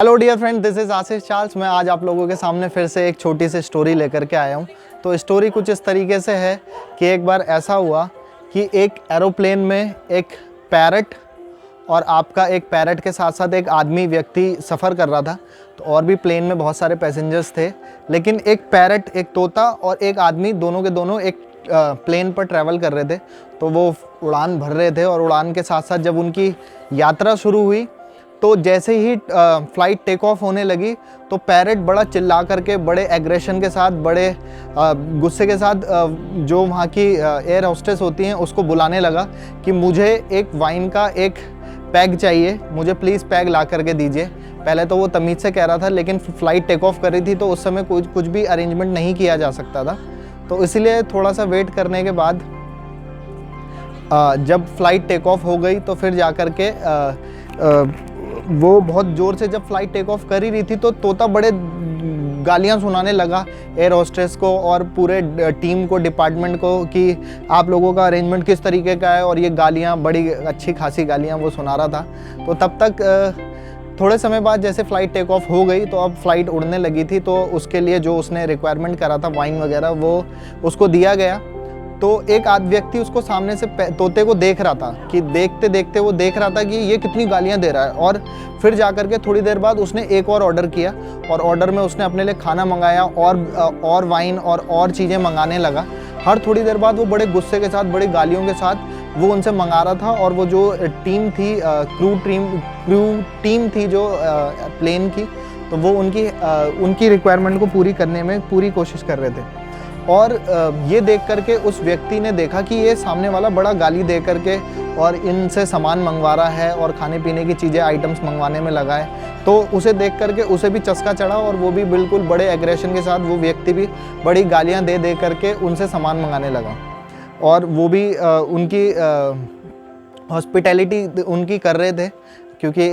Hello dear friend, this is Ashish Charles. मैं आज आप लोगों के सामने फिर से एक छोटी सी स्टोरी लेकर के आया हूँ। तो स्टोरी कुछ इस तरीके से है कि एक बार ऐसा हुआ कि एक एरोप्लेन में एक पैरट और आपका एक पैरट के साथ साथ एक आदमी व्यक्ति सफ़र कर रहा था। तो और भी प्लेन में बहुत सारे पैसेंजर्स थे, लेकिन एक पैरट, एक तोता और एक आदमी दोनों के दोनों एक प्लेन पर ट्रैवल कर रहे थे। तो वो उड़ान भर रहे थे और उड़ान के साथ साथ जब उनकी यात्रा शुरू हुई तो जैसे ही फ़्लाइट टेक ऑफ होने लगी तो पैरट बड़ा चिल्ला करके, बड़े एग्रेशन के साथ, बड़े गुस्से के साथ जो वहाँ की एयर होस्टेस होती हैं उसको बुलाने लगा कि मुझे एक वाइन का एक पैग चाहिए, मुझे प्लीज़ पैग ला करके दीजिए। पहले तो वो तमीज़ से कह रहा था, लेकिन फ़्लाइट टेक ऑफ कर रही थी तो उस समय कुछ भी अरेंजमेंट नहीं किया जा सकता था। तो इसलिए थोड़ा सा वेट करने के बाद जब फ़्लाइट टेक ऑफ हो गई तो फिर जा कर के वो बहुत ज़ोर से जब फ़्लाइट टेक ऑफ कर ही रही थी तो तोता बड़े गालियाँ सुनाने लगा एयर होस्टेस को और पूरे टीम को, डिपार्टमेंट को, कि आप लोगों का अरेंजमेंट किस तरीके का है। और ये गालियाँ, बड़ी अच्छी खासी गालियाँ वो सुना रहा था। तो तब तक थोड़े समय बाद जैसे फ़्लाइट टेक ऑफ हो गई तो अब फ़्लाइट उड़ने लगी थी। तो उसके लिए जो उसने रिक्वायरमेंट करा था, वाइन वगैरह, वो उसको दिया गया। तो एक व्यक्ति उसको सामने से तोते को देख रहा था कि देखते देखते वो देख रहा था कि ये कितनी गालियां दे रहा है। और फिर जाकर के थोड़ी देर बाद उसने एक और ऑर्डर किया और ऑर्डर में उसने अपने लिए खाना मंगाया और वाइन और चीज़ें मंगाने लगा। हर थोड़ी देर बाद वो बड़े गुस्से के साथ, बड़ी गालियों के साथ वो उनसे मंगा रहा था। और वो जो टीम थी, क्रू टीम थी जो प्लेन की, तो वो उनकी रिक्वायरमेंट को पूरी करने में पूरी कोशिश कर रहे थे। और ये देख करके उस व्यक्ति ने देखा कि ये सामने वाला बड़ा गाली दे करके और इनसे सामान मंगवा रहा है और खाने पीने की चीज़ें, आइटम्स मंगवाने में लगा है। तो उसे देख करके उसे भी चस्का चढ़ा और वो भी बिल्कुल बड़े एग्रेशन के साथ, वो व्यक्ति भी बड़ी गालियां दे करके उनसे सामान मंगाने लगा। और वो भी उनकी हॉस्पिटैलिटी उनकी कर रहे थे, क्योंकि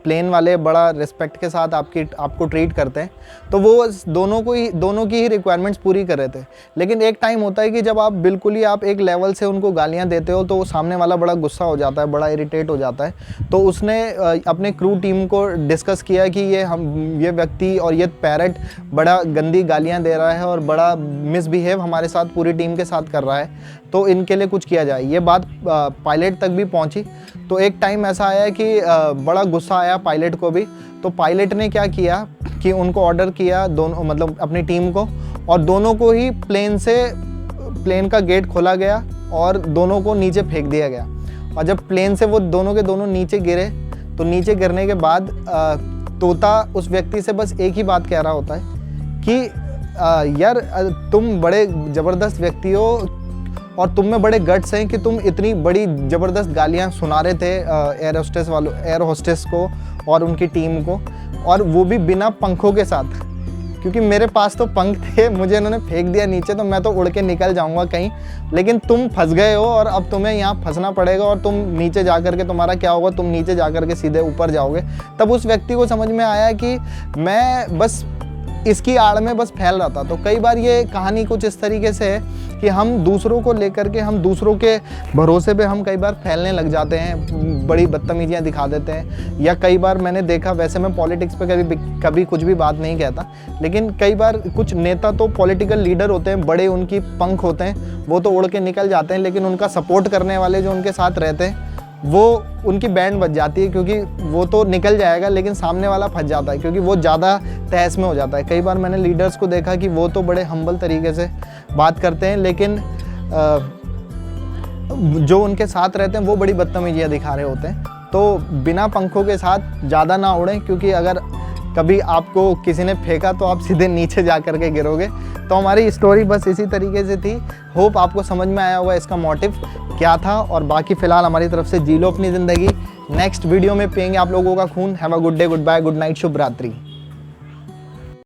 प्लेन वाले बड़ा रिस्पेक्ट के साथ आपको ट्रीट करते हैं। तो वो दोनों की ही रिक्वायरमेंट्स पूरी कर रहे थे। लेकिन एक टाइम होता है कि जब आप बिल्कुल ही आप एक लेवल से उनको गालियां देते हो तो सामने वाला बड़ा गुस्सा हो जाता है, बड़ा इरिटेट हो जाता है। तो उसने अपने क्रू टीम को डिस्कस किया कि ये व्यक्ति और ये पैरट बड़ा गंदी गालियाँ दे रहा है और बड़ा मिसबिहेव हमारे साथ, पूरी टीम के साथ कर रहा है, तो इनके लिए कुछ किया जाए। ये बात पायलट तक भी पहुंची। तो एक टाइम ऐसा आया कि बड़ा गुस्सा आया पायलट को भी। तो पायलट ने क्या किया कि उनको ऑर्डर किया, दोनों मतलब अपनी टीम को, और दोनों को ही प्लेन का गेट खोला गया और दोनों को नीचे फेंक दिया गया। और जब प्लेन से वो दोनों के दोनों नीचे गिरे तो नीचे गिरने के बाद तोता उस व्यक्ति से बस एक ही बात कह रहा होता है कि यार तुम बड़े ज़बरदस्त व्यक्ति हो और तुम में बड़े गट्स हैं कि तुम इतनी बड़ी ज़बरदस्त गालियाँ सुना रहे थे एयर होस्टेस को और उनकी टीम को, और वो भी बिना पंखों के साथ। क्योंकि मेरे पास तो पंख थे, मुझे इन्होंने फेंक दिया नीचे तो मैं तो उड़ के निकल जाऊंगा कहीं, लेकिन तुम फंस गए हो और अब तुम्हें यहाँ फंसना पड़ेगा और तुम नीचे जा कर के, तुम्हारा क्या होगा, तुम नीचे जा कर के सीधे ऊपर जाओगे। तब उस व्यक्ति को समझ में आया कि मैं बस इसकी आड़ में बस फैल रहा था। तो कई बार ये कहानी कुछ इस तरीके से है कि हम दूसरों को लेकर के, हम दूसरों के भरोसे पे हम कई बार फैलने लग जाते हैं, बड़ी बदतमीजियाँ दिखा देते हैं। या कई बार मैंने देखा, वैसे मैं पॉलिटिक्स पे कभी कुछ भी बात नहीं कहता, लेकिन कई बार कुछ नेता तो पॉलिटिकल लीडर होते हैं, बड़े उनकी पंख होते हैं, वो तो उड़ के निकल जाते हैं, लेकिन उनका सपोर्ट करने वाले जो उनके साथ रहते हैं वो उनकी बैंड बज जाती है, क्योंकि वो तो निकल जाएगा लेकिन सामने वाला फंस जाता है, क्योंकि वो ज़्यादा तहस में हो जाता है। कई बार मैंने लीडर्स को देखा कि वो तो बड़े हम्बल तरीके से बात करते हैं, लेकिन जो उनके साथ रहते हैं वो बड़ी बदतमीजियाँ दिखा रहे होते हैं। तो बिना पंखों के साथ ज़्यादा ना उड़ें, क्योंकि अगर कभी आपको किसी ने फेंका तो आप सीधे नीचे जा कर के गिरोगे। तो हमारी स्टोरी बस इसी तरीके से थी। होप आपको समझ में आया होगा इसका मोटिव क्या था। और बाकी फ़िलहाल हमारी तरफ से जी लो अपनी ज़िंदगी। नेक्स्ट वीडियो में पिएंगे आप लोगों का खून। Have a good day, good bye, good night, शुभ रात्रि।